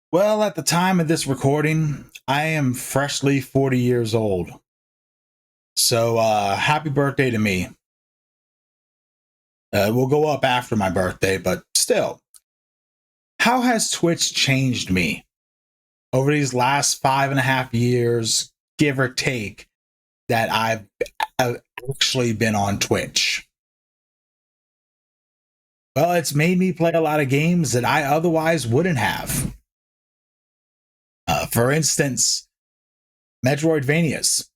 Well, at the time of this recording, I am freshly 40 years old. So, happy birthday to me. We'll go up after my birthday, but still, how has Twitch changed me over these last 5.5 years, give or take, that I've actually been on Twitch? Well, it's made me play a lot of games that I otherwise wouldn't have. For instance, Metroidvanias.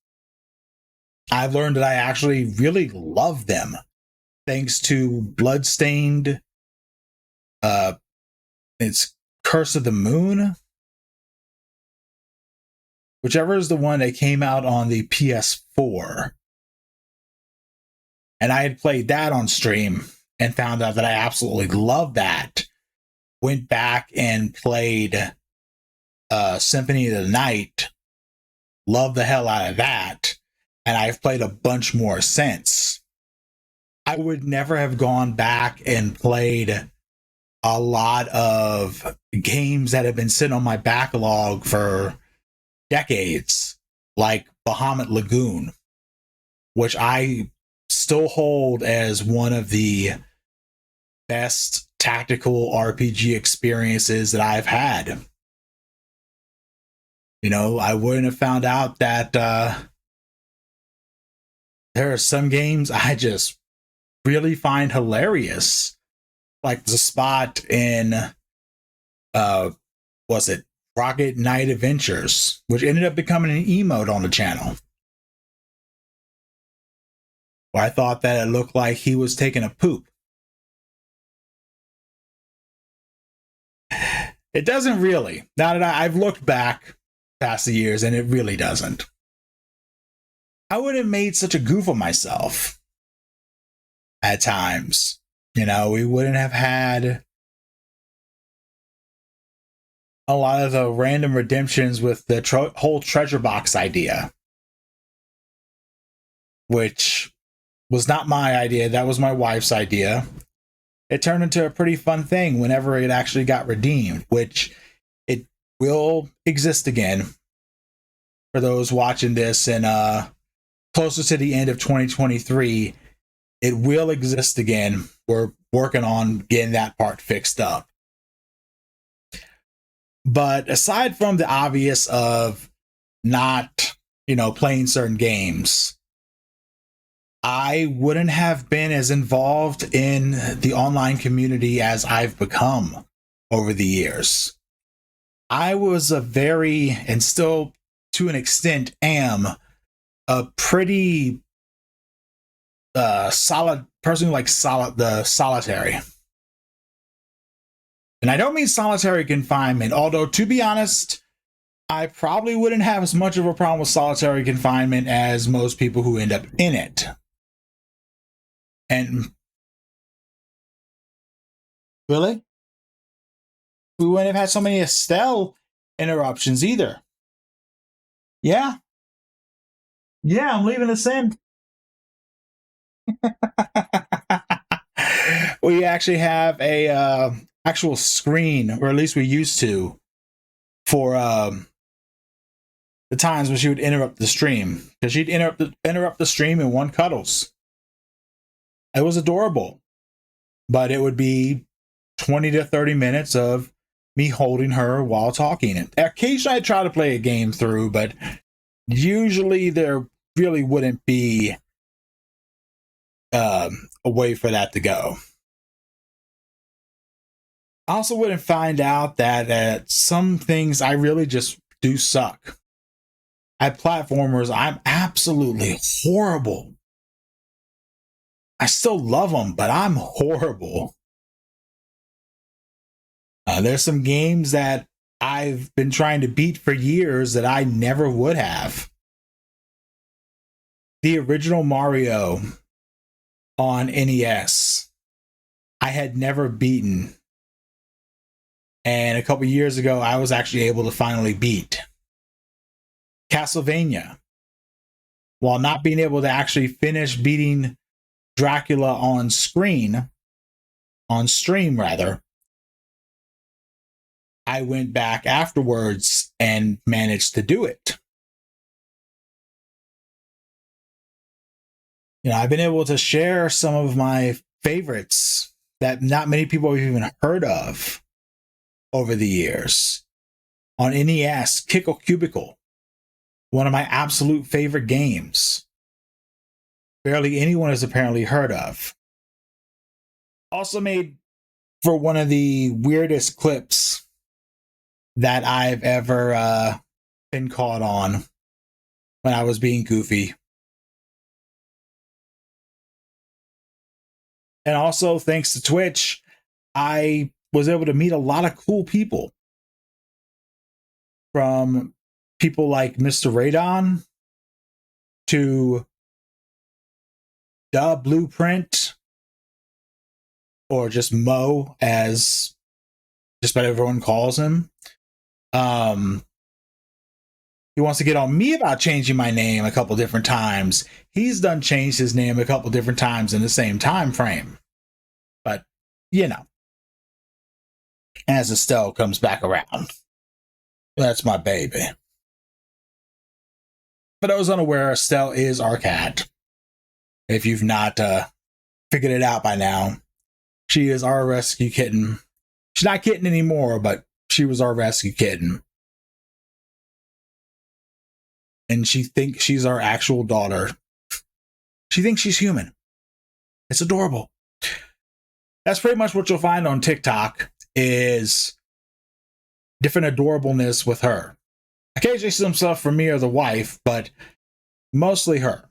I've learned that I actually really love them thanks to Bloodstained. Uh, it's Curse of the Moon, whichever is the one that came out on the PS4. And I had played that on stream and found out that I absolutely loved that. Went back and played Symphony of the Night. Loved the hell out of that. And I've played a bunch more since. I would never have gone back and played a lot of games that have been sitting on my backlog for decades, like Bahamut Lagoon, which I still hold as one of the best tactical RPG experiences that I've had. You know, I wouldn't have found out that there are some games I just really find hilarious. Like the spot in was it Rocket Knight Adventures, which ended up becoming an emote on the channel. Where I thought that it looked like he was taking a poop. It doesn't really. Now that I've looked back past the years, and it really doesn't. I would have made such a goof of myself at times. You know, we wouldn't have had a lot of the random redemptions with the whole treasure box idea, which was not my idea. That was my wife's idea. It turned into a pretty fun thing whenever it actually got redeemed, which it will exist again for those watching this and closer to the end of 2023. It will exist again. We're working on getting that part fixed up. But aside from the obvious of not, playing certain games, I wouldn't have been as involved in the online community as I've become over the years. I was a very, and still to an extent am, a pretty solid person who likes the solitary. And I don't mean solitary confinement, although to be honest, I probably wouldn't have as much of a problem with solitary confinement as most people who end up in it. And really? We wouldn't have had so many Estelle interruptions either. Yeah. Yeah, I'm leaving this in. We actually have a actual screen, or at least we used to, for the times when she would interrupt the stream, because she'd interrupt the stream in one cuddles. It was adorable, but it would be 20 to 30 minutes of me holding her while talking. And occasionally I'd try to play a game through, but usually there really wouldn't be a way for that to go. I also wouldn't find out that some things I really just do suck. At platformers, I'm absolutely horrible. I still love them, but I'm horrible. There's some games that I've been trying to beat for years that I never would have. The original Mario on NES, I had never beaten. And a couple years ago, I was actually able to finally beat. Castlevania, while not being able to actually finish beating Dracula on stream, I I went back afterwards and managed to do it. I've been able to share some of my favorites that not many people have even heard of over the years. On NES, Kickle Cubicle, one of my absolute favorite games. Barely anyone has apparently heard of. Also made for one of the weirdest clips that I've ever been caught on when I was being goofy. And also, thanks to Twitch, I was able to meet a lot of cool people. From people like Mr. Radon to The Blueprint, or just Mo, as just about everyone calls him. He wants to get on me about changing my name a couple different times. He's done changed his name a couple different times in the same time frame. But, as Estelle comes back around. That's my baby. But I was unaware Estelle is our cat. If you've not figured it out by now, she is our rescue kitten. She's not kitten anymore, but she was our rescue kitten. And she thinks she's our actual daughter. She thinks she's human. It's adorable. That's pretty much what you'll find on TikTok, is different adorableness with her. Occasionally some stuff from me or the wife, but mostly her.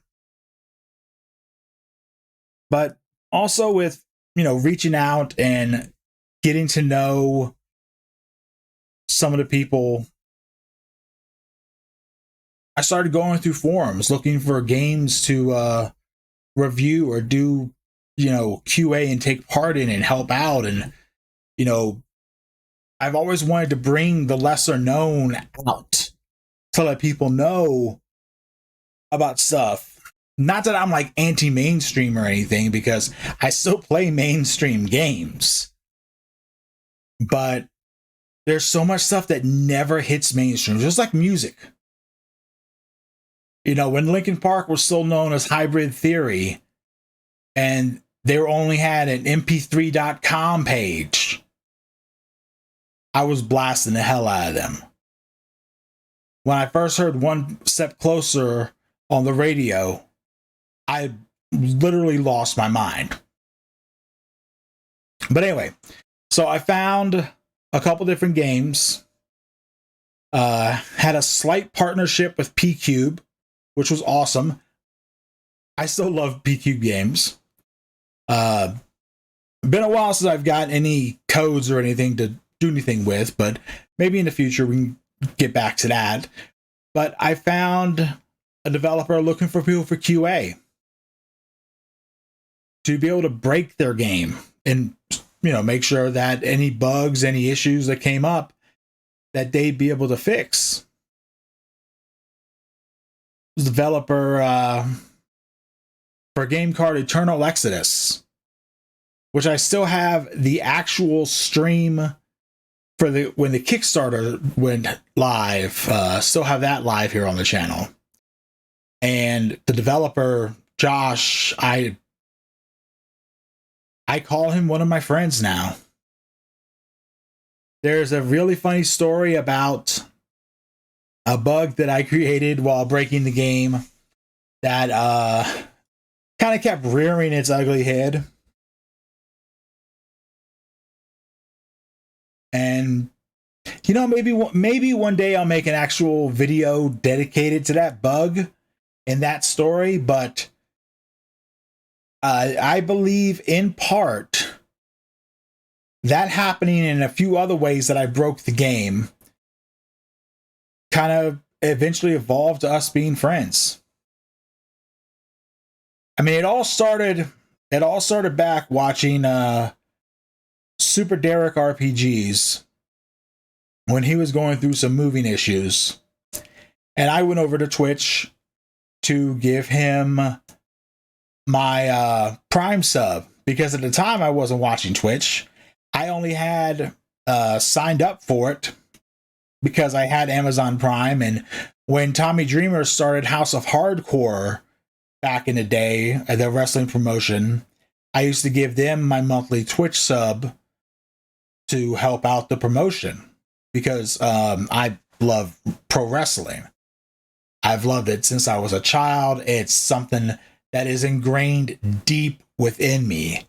But also with, reaching out and getting to know some of the people. I started going through forums looking for games to review or do, QA and take part in and help out. And, I've always wanted to bring the lesser known out to let people know about stuff. Not that I'm like anti-mainstream or anything, because I still play mainstream games. But there's so much stuff that never hits mainstream, just like music. When Linkin Park was still known as Hybrid Theory, and they only had an mp3.com page, I was blasting the hell out of them. When I first heard One Step Closer on the radio, I literally lost my mind. But anyway, so I found a couple different games. Had a slight partnership with P-Cube, which was awesome. I still love P-Cube games. Been a while since I've gotten any codes or anything to do anything with, but maybe in the future we can get back to that. But I found a developer looking for people for QA to be able to break their game and, make sure that any bugs, any issues that came up, that they'd be able to fix. Developer for a game called Eternal Exodus, which I still have the actual stream for when the Kickstarter went live. Still have that live here on the channel. And the developer, Josh, I call him one of my friends now. There's a really funny story about a bug that I created while breaking the game that kind of kept rearing its ugly head. And maybe one day I'll make an actual video dedicated to that bug and that story, but I believe in part that happening and a few other ways that I broke the game kind of eventually evolved to us being friends. I mean, it all started back watching Super Derek RPGs when he was going through some moving issues. And I went over to Twitch to give him my Prime sub, because at the time I wasn't watching Twitch. I only had signed up for it because I had Amazon Prime. And when Tommy Dreamer started House of Hardcore back in the day, the wrestling promotion, I used to give them my monthly Twitch sub to help out the promotion because I love pro wrestling. I've loved it since I was a child. It's something that is ingrained deep within me.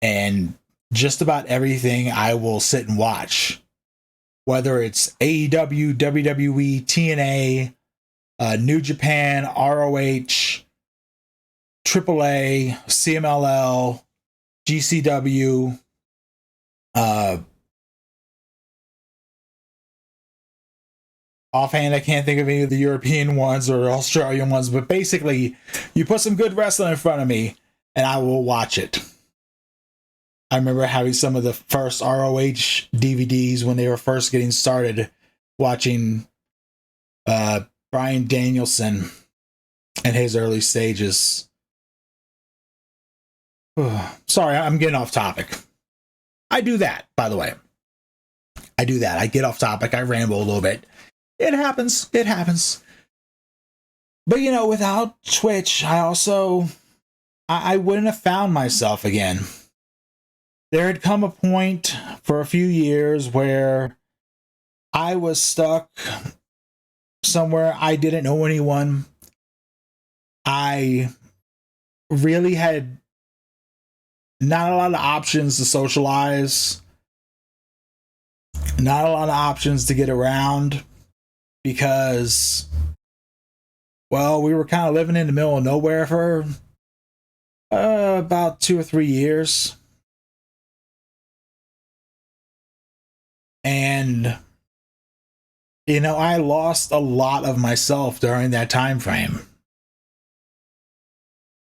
And just about everything I will sit and watch, whether it's AEW, WWE, TNA, New Japan, ROH, AAA, CMLL, GCW, offhand, I can't think of any of the European ones or Australian ones, but basically, you put some good wrestling in front of me, and I will watch it. I remember having some of the first ROH DVDs when they were first getting started, watching Bryan Danielson in his early stages. Sorry, I'm getting off topic. I do that, by the way. I do that. I get off topic. I ramble a little bit. It happens. It happens. But, you know, without Twitch, I wouldn't have found myself again. There had come a point for a few years where I was stuck somewhere. I didn't know anyone. I really had not a lot of options to socialize, not a lot of options to get around because, well, we were kind of living in the middle of nowhere for about 2 or 3 years. And, you know, I lost a lot of myself during that time frame.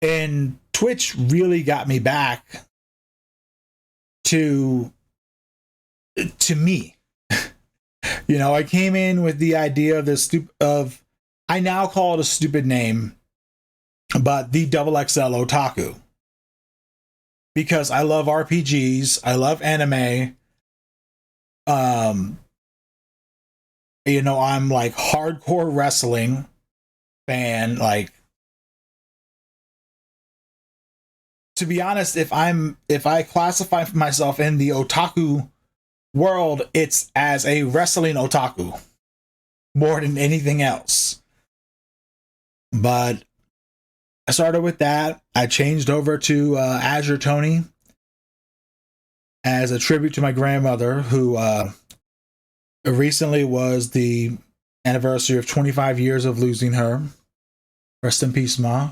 And Twitch really got me back to me. You know, I came in with the idea of I now call it a stupid name, but the XXL otaku. Because I love RPGs, I love anime. You know, I'm like hardcore wrestling fan. Like, to be honest, if I classify myself in the otaku world, it's as a wrestling otaku more than anything else. But I started with that. I changed over to Azure Tony as a tribute to my grandmother, who recently was the anniversary of 25 years of losing her. Rest in peace, Ma.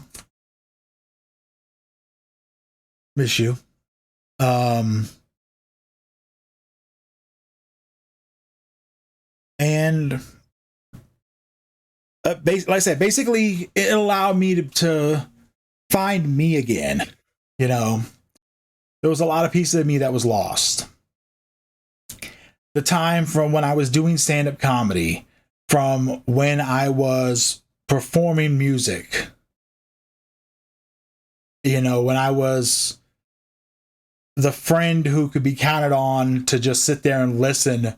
Miss you. And like I said, basically, it allowed me to find me again. You know, there was a lot of pieces of me that was lost. The time from when I was doing stand-up comedy, from when I was performing music, you know, when I was the friend who could be counted on to just sit there and listen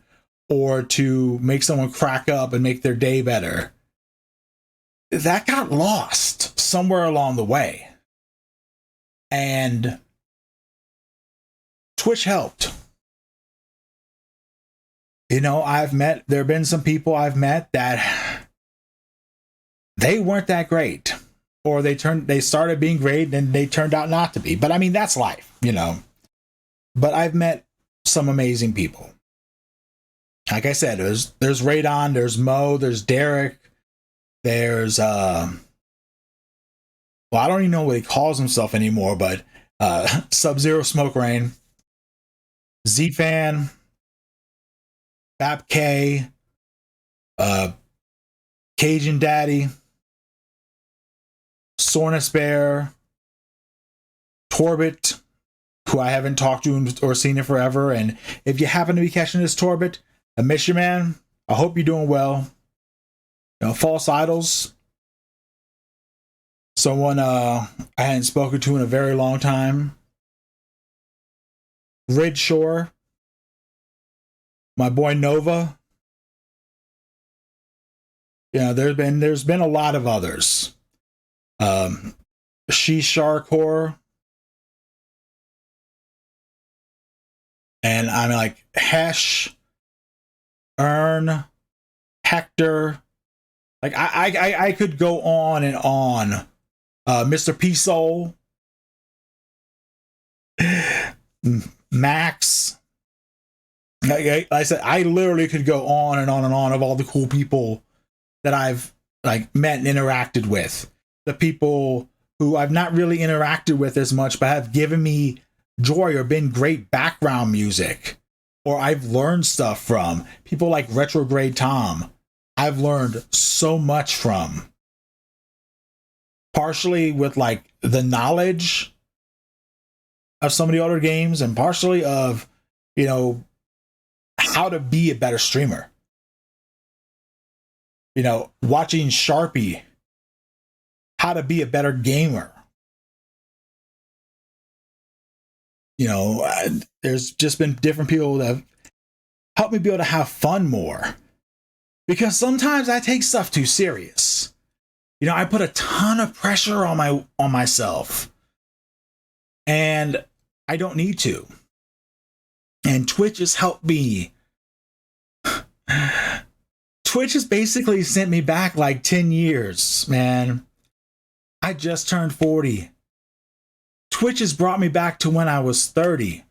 or to make someone crack up and make their day better. That got lost somewhere along the way. And Twitch helped. You know, there have been some people I've met that they weren't that great. Or they started being great and they turned out not to be. But I mean, that's life, you know. But I've met some amazing people. Like I said, there's Radon, there's Mo, there's Derek, there's well, I don't even know what he calls himself anymore, but Sub-Zero Smoke Rain, Z-Fan, Bap K, Cajun Daddy, Sornus Bear, Torbit, who I haven't talked to or seen in forever. And if you happen to be catching this, Torbit, I miss you, man. I hope you're doing well. You know, False Idols, someone I hadn't spoken to in a very long time. Rid Shore, my boy Nova. You know, there's been a lot of others. She Shark Horror. And I'm like Hesh, Earn, Hector. Like I could go on and on. Mr. P Soul, Max. Like I said, I literally could go on and on and on of all the cool people that I've like met and interacted with. The people who I've not really interacted with as much, but have given me joy or been great background music, or I've learned stuff from. People like Retrograde Tom, I've learned so much from. Partially with like the knowledge of some of the older games, and partially of, you know, how to be a better streamer. You know, watching Sharpie, how to be a better gamer. You know, there's just been different people that have helped me be able to have fun more. Because sometimes I take stuff too serious. You know, I put a ton of pressure on myself. And I don't need to. And Twitch has helped me. Twitch has basically sent me back like 10 years, man. I just turned 40. Twitch has brought me back to when I was 30.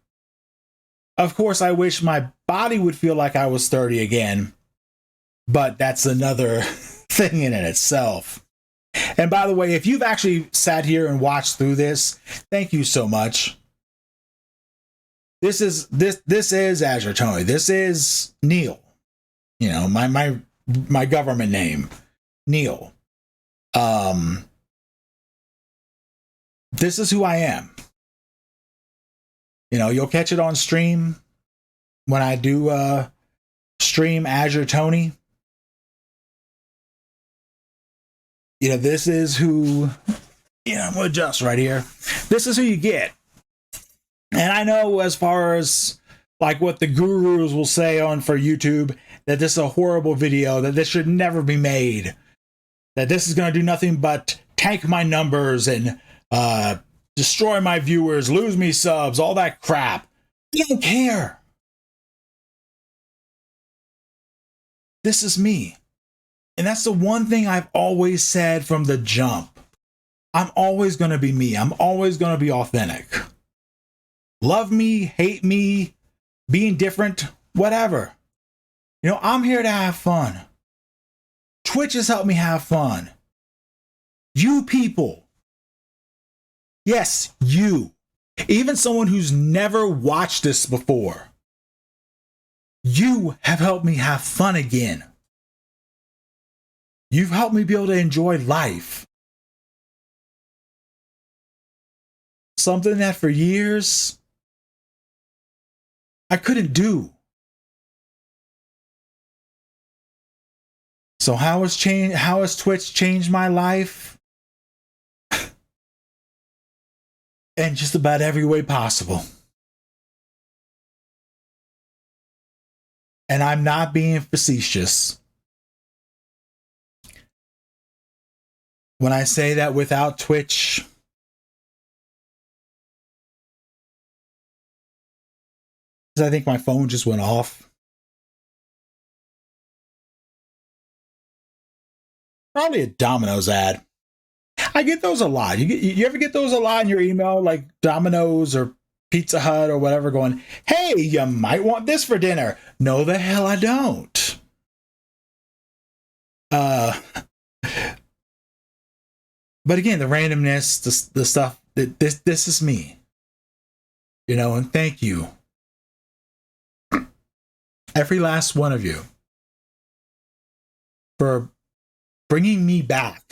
Of course, I wish my body would feel like I was 30 again, but that's another thing in itself. And by the way, if you've actually sat here and watched through this, thank you so much. This is Azure Tony. This is Neil. You know, my government name, Neil. This is who I am. You know, you'll catch it on stream when I do stream Azure Tony. You know, this is who, you know, I'm going to adjust right here. This is who you get. And I know, as far as like what the gurus will say on for YouTube, that this is a horrible video, that this should never be made, that this is going to do nothing but tank my numbers and destroy my viewers, lose me subs, all that crap. I don't care. This is me. And that's the one thing I've always said from the jump. I'm always going to be me. I'm always going to be authentic. Love me, hate me, being different, whatever. You know, I'm here to have fun. Twitch has helped me have fun. You people. Yes, you. Even someone who's never watched this before. You have helped me have fun again. You've helped me be able to enjoy life. Something that for years I couldn't do. So how has Twitch changed my life? In just about every way possible. And I'm not being facetious when I say that without Twitch, I think my phone just went off. Probably a Domino's ad. I get those a lot. You ever get those a lot in your email, like Domino's or Pizza Hut or whatever, going, hey, you might want this for dinner. No, the hell I don't. But again, the randomness, the stuff, this is me. You know, and thank you. Every last one of you for bringing me back,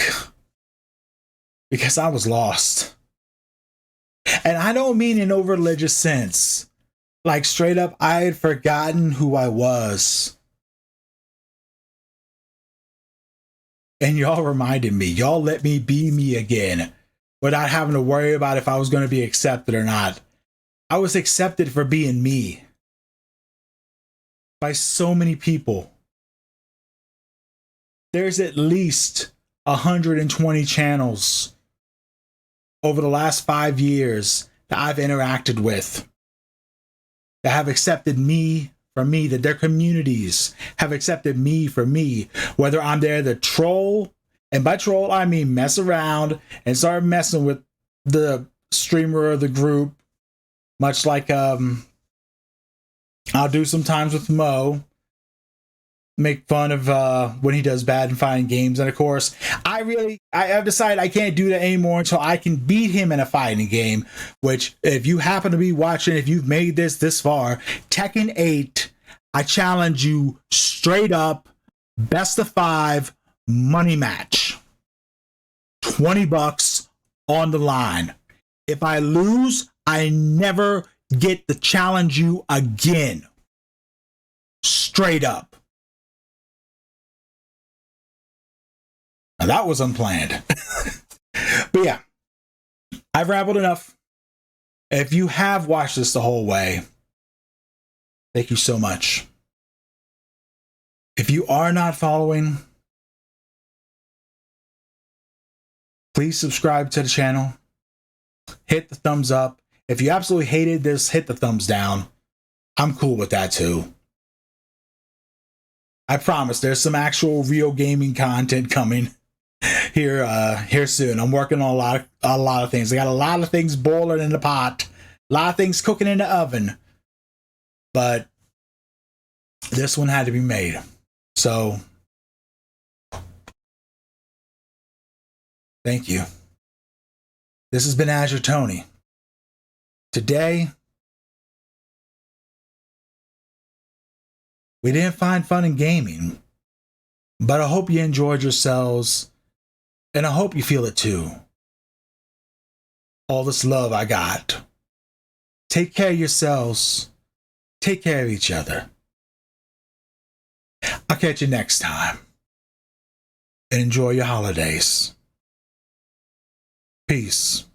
because I was lost. And I don't mean in over religious sense. Like straight up, I had forgotten who I was. And y'all reminded me. Y'all let me be me again without having to worry about if I was going to be accepted or not. I was accepted for being me. by so many people. There's at least 120 channels over the last 5 years that I've interacted with, that have accepted me for me, that their communities have accepted me for me, whether I'm there to troll, and by troll I mean mess around and start messing with the streamer of the group, much like I'll do sometimes with Mo, make fun of when he does bad in fighting games. And of course, I've decided I can't do that anymore until I can beat him in a fighting game, which, if you happen to be watching, if you've made this far, Tekken 8, I challenge you straight up, best of 5 money match. $20 on the line. If I lose, I never get to challenge you again. Straight up. Now, that was unplanned. But yeah, I've rambled enough. If you have watched this the whole way, thank you so much. If you are not following, please subscribe to the channel. Hit the thumbs up. If you absolutely hated this, hit the thumbs down. I'm cool with that too. I promise there's some actual real gaming content coming here soon. I'm working on a lot of things. I got a lot of things boiling in the pot, a lot of things cooking in the oven, but this one had to be made. So thank you. This has been Azure Tony. Today, we didn't find fun in gaming, but I hope you enjoyed yourselves, and I hope you feel it too. All this love I got. Take care of yourselves. Take care of each other. I'll catch you next time. And enjoy your holidays. Peace.